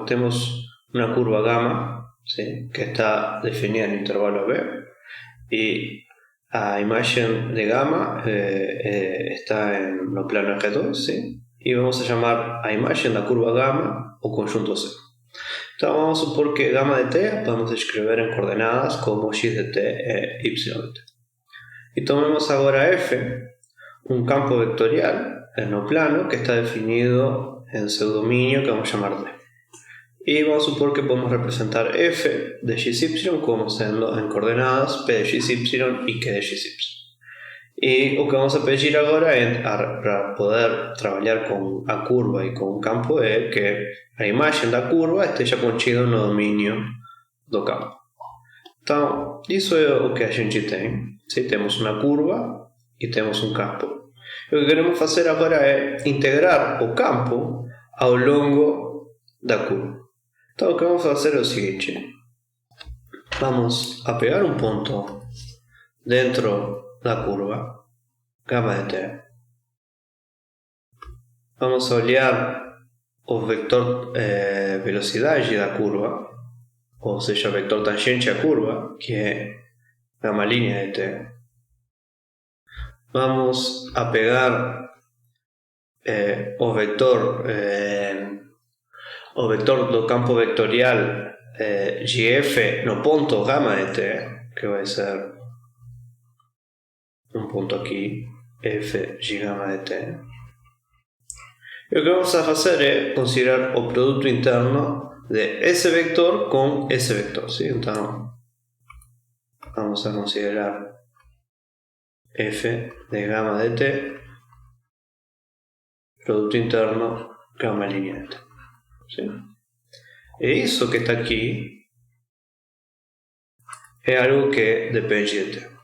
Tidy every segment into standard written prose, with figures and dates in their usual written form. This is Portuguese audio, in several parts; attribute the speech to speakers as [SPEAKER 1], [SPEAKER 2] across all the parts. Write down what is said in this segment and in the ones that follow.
[SPEAKER 1] temos una curva gamma, ¿sí?, que está definida en el intervalo B, y a imagen de gamma está en lo plano eje 2, ¿sí?, y vamos a llamar a imagen la curva gamma o conjunto C. Então vamos supor que gamma de t podemos escrever em coordenadas como x de t e y de t. E tomemos agora f, um campo vectorial no plano que está definido en seu dominio que vamos a llamar D. Y vamos a supor que podemos representar f de xy como sendo en coordenadas p de xy y q de xy. E o que vamos a pedir agora para poder trabalhar com a curva e com o campo é que a imagem da curva esteja contida no domínio do campo. Então, isso é o que a gente tem. Sim? Temos uma curva e temos um campo. E o que queremos fazer agora é integrar o campo ao longo da curva. Então, o que vamos fazer é o seguinte. Vamos a pegar um ponto dentro da curva, gamma de t. Vamos a olhar o vector velocidade da curva, ou seja, o vector tangente à curva, que é gamma linha de t. Vamos a pegar o vector do campo vectorial GF no ponto gamma de t, que vai ser um ponto aqui, f de gamma de t. E o que vamos a fazer é considerar o produto interno de esse vector com esse vector. ¿Sí? Então, vamos a considerar f de gamma de t, produto interno gamma linha de t. ¿Sí? E isso que está aqui é algo que depende de t.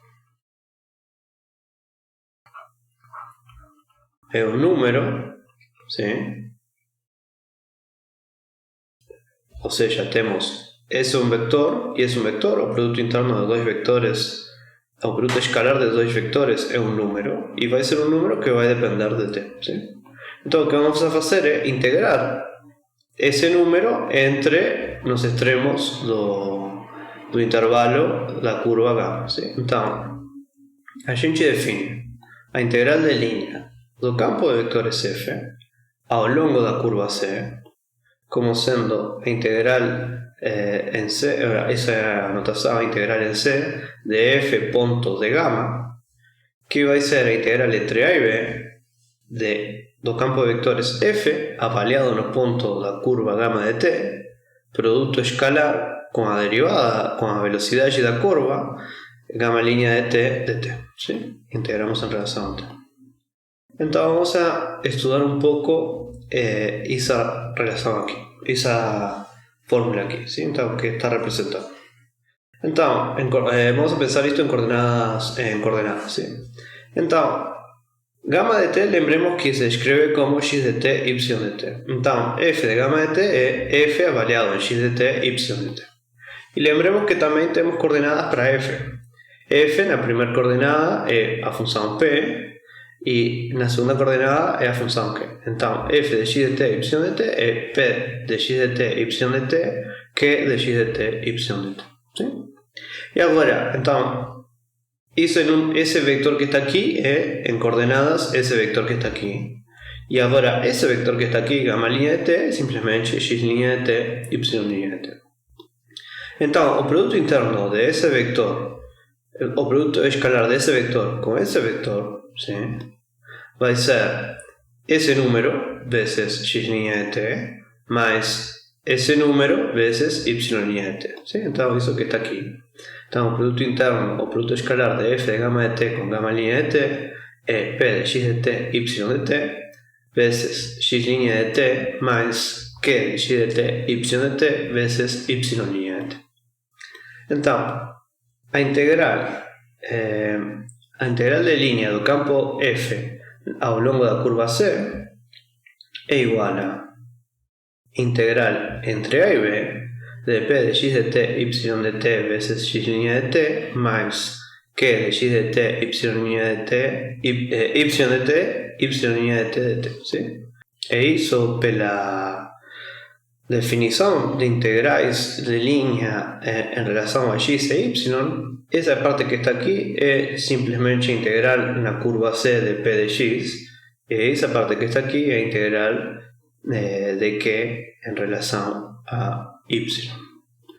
[SPEAKER 1] É um número, ¿sí? Ou seja, temos esse é um vector e esse é um vector, o produto interno de dois vectores, o produto escalar de dois vectores é um número e vai ser um número que vai depender de t. ¿Sí? Então o que vamos a fazer é integrar esse número entre os extremos do intervalo da curva gamma. ¿Sí? Então, a gente define a integral de linha do campo de vectores f ao longo da curva C como sendo a integral em C, essa é a notação, a integral em C de f ponto de gamma, que vai ser a integral entre A e B do campo de vectores f avaliado no ponto da curva gamma de t, produto escalar com a derivada, com a velocidade da curva gamma linha de t de t. ¿Sí? Integramos em relação a t. Então vamos a estudar um pouco essa relação aqui, essa fórmula aqui, ¿sí? Então, que está representada. Então, vamos a pensar isto em coordenadas, ¿sí? Então, gamma de t, lembremos que se escreve como x de t, y de t. Então, f de gamma de t é f avaliado em x de t, y de t. E lembremos que também temos coordenadas para f. F na primeira coordenada é a função p, e na segunda coordenada é a função q. Então, f de x de t, y de t é p de x de t, y de t, q de x de t, y de t. ¿Sí? E agora, então, esse vector que está aqui é, em coordenadas, esse vector que está aqui. E agora, esse vector que está aqui, gamma linha de t, é simplesmente x linha de t, y linha de t. Então, o produto interno desse vector, o produto escalar desse vector com esse vector, ¿sí?, vai ser esse número vezes x linha de t mais esse número vezes y linha de t. ¿Sí? Então, isso que está aqui. Então, o produto interno, o produto escalar de f de gamma de t com gamma linha de t é p de x de t, y de t vezes x linha de t mais q de x de t, y de t vezes y linha de t. Então, a integral de linha do campo f ao longo da curva C é igual a integral entre A e B de p de x de t, y de t vezes x linha de t mais q de x de t, y linha de t, y de t, y linha de t de t. ¿Sí? E isso definição de integrais de linha em relação a x e y, essa parte que está aqui é simplesmente a integral na curva C de p de x, e essa parte que está aqui é a integral de q em relação a y.